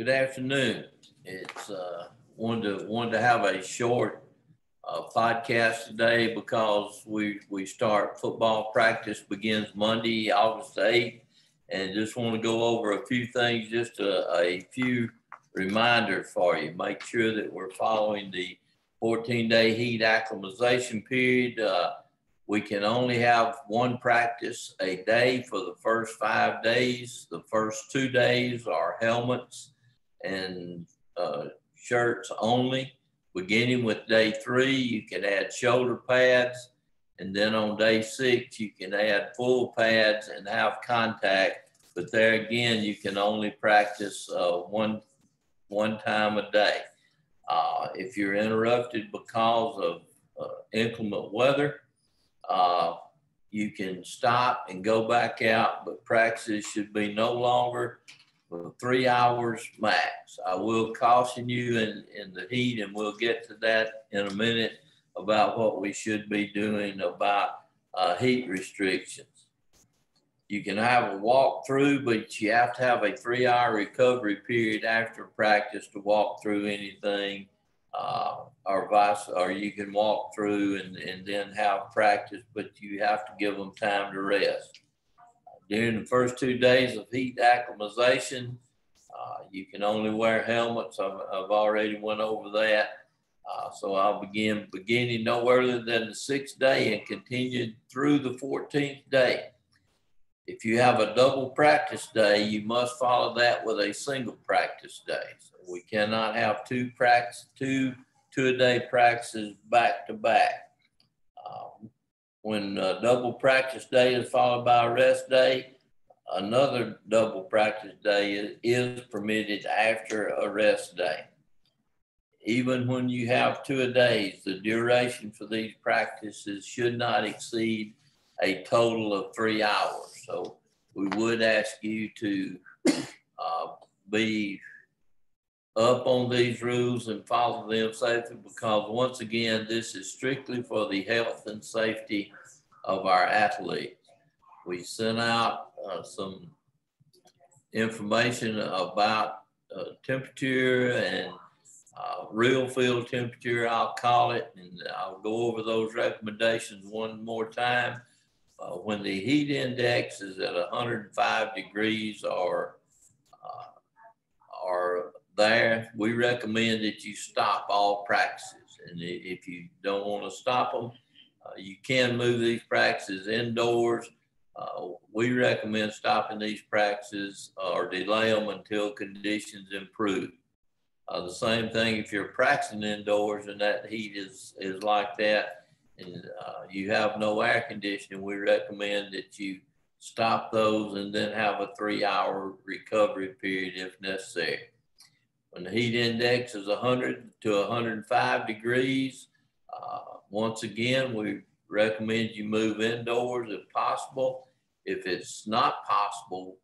Good afternoon. It's wanted to have a short podcast today because we start football practice begins Monday, August 8th, and just want to go over a few things, just a few reminders for you. Make sure that we're following the 14-day heat acclimatization period. We can only have one practice a day for the first 5 days. The first 2 days are helmets and shirts only. Beginning with day 3, you can add shoulder pads. And then on day 6, you can add full pads and have contact. But there again, you can only practice one time a day. If you're interrupted because of inclement weather, you can stop and go back out, but practice should be no longer than 3 hours max. I will caution you in the heat, and we'll get to that in a minute about what we should be doing about heat restrictions. You can have a walkthrough, but you have to have a 3-hour recovery period after practice to walk through anything. Or you can walk through and then have practice, but you have to give them time to rest. During the first 2 days of heat acclimatization, you can only wear helmets. I've already went over that. So I'll beginning no earlier than the 6th day and continue through the 14th day. If you have a double practice day, you must follow that with a single practice day. So we cannot have two a day practices back to back. When a double practice day is followed by a rest day, another double practice day is permitted after a rest day. Even when you have 2 a days, the duration for these practices should not exceed a total of 3 hours. So we would ask you to be up on these rules and follow them safely, because once again, this is strictly for the health and safety of our athletes. We sent out some information about temperature and real field temperature, I'll call it, and I'll go over those recommendations one more time. When the heat index is at 105 degrees or there, we recommend that you stop all practices. And if you don't want to stop them, you can move these practices indoors. We recommend stopping these practices or delay them until conditions improve. The same thing if you're practicing indoors and that heat is like that, and you have no air conditioning, we recommend that you stop those and then have a 3-hour recovery period if necessary. When the heat index is 100 to 105 degrees, once again, we recommend you move indoors if possible. If it's not possible,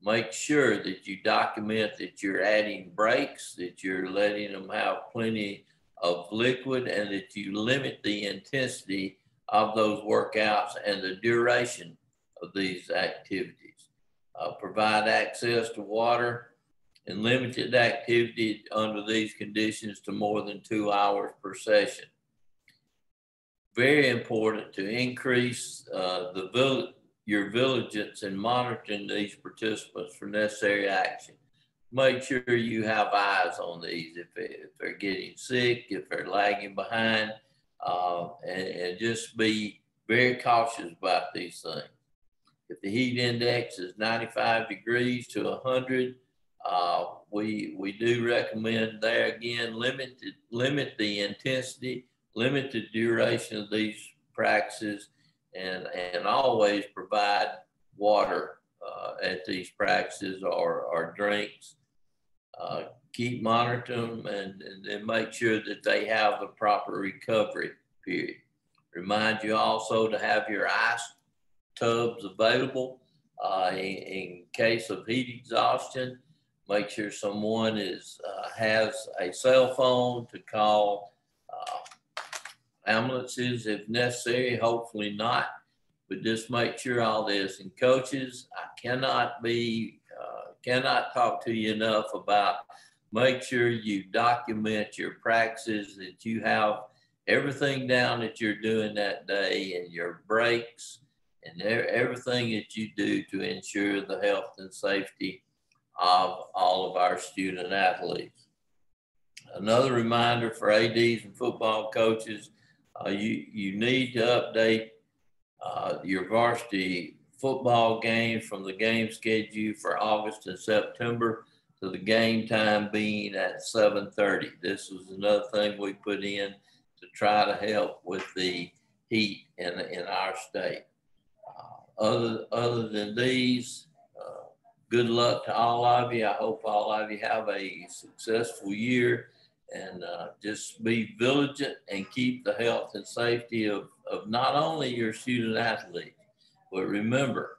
make sure that you document that you're adding breaks, that you're letting them have plenty of liquid, and that you limit the intensity of those workouts and the duration of these activities. Provide access to water and limited activity under these conditions to more than 2 hours per session. Very important to increase your vigilance in monitoring these participants for necessary action. Make sure you have eyes on these if they're getting sick, if they're lagging behind, and just be very cautious about these things. If the heat index is 95 degrees to 100, we do recommend there again, limit the intensity, limit the duration of these practices, and always provide water at these practices or drinks. Keep monitoring them and then make sure that they have the proper recovery period. Remind you also to have your ice tubs available in case of heat exhaustion. Make sure someone has a cell phone to call ambulances if necessary, hopefully not, but just make sure all this. And coaches, I cannot be cannot talk to you enough about make sure you document your practices, that you have everything down that you're doing that day and your breaks and everything that you do to ensure the health and safety of all of our student athletes. Another reminder for ADs and football coaches, you need to update your varsity football games from the game schedule for August and September to the game time being at 7:30. This was another thing we put in to try to help with the heat in our state. Other than these, good luck to all of you. I hope all of you have a successful year, and just be vigilant and keep the health and safety of not only your student athletes, but remember,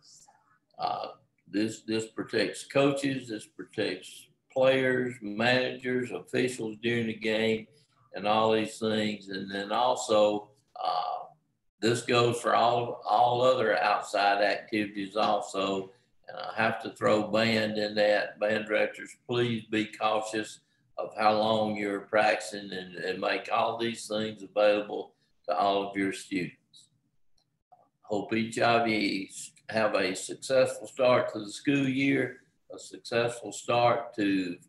this protects coaches, this protects players, managers, officials during the game, and all these things. And then also, this goes for all other outside activities also. And I have to throw band in that. Band directors, please be cautious of how long you're practicing, and make all these things available to all of your students. Hope each of you have a successful start to the school year, a successful start to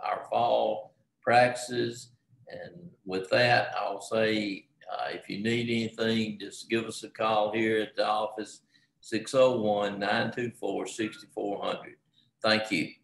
our fall practices. And with that, I'll say, if you need anything, just give us a call here at the office, 601-924-6400. Thank you.